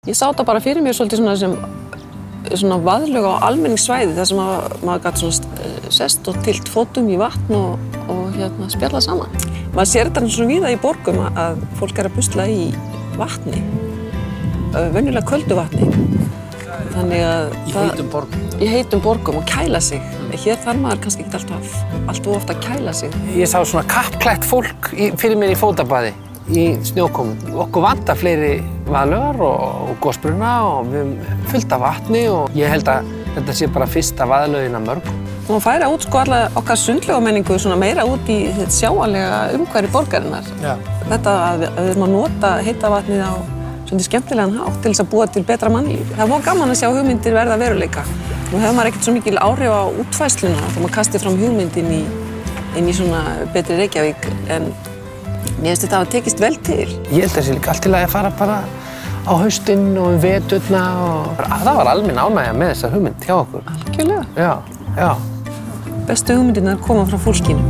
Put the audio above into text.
Ég sá þetta bara fyrir mér svolítið svona sem svona vaðlög á almenningssvæði þar sem maður gat svona sest og tylt fótum í vatn og spjalla saman. Maður sér þetta svona víða í borgum að fólk að busla í vatni, venjulega köldu vatni. Þannig að í heitum borgum og kæla sig. Hér þarf maður kannski ekki alltaf ofta að kæla sig. Ég sá svona kappklætt fólk fyrir mér í fótabaði í snjókomum. Okkur vantar fleiri vaðlaugar og gosbrunna og við höfum fullt af vatni og ég held að þetta sé bara fyrsta vaðlaugin af mörgum. Og færa út alla okkar sundlaugamenningu svona meira út í sjáanlega umhverfi borgarinnar. Já. Þetta að við erum að nota heita vatnið á svona skemmtilegan hátt til þess að búa til betra mannlíf. Það var gaman að sjá hugmyndir verða veruleika. Nú hefur maður ekkert svo mikil áhrif á útfærsluna þegar maður kasti fram hugmyndin inn í svona betri Reykjavík en mér finnst þetta hafa tekist vel til. Ég held að það sé líka allt til að fara bara á haustinn og veturna og það var almenn ánægja með þessa hugmynd hjá okkur. Algjörlega. Já. Bestu hugmyndirnar koma frá fólkinu.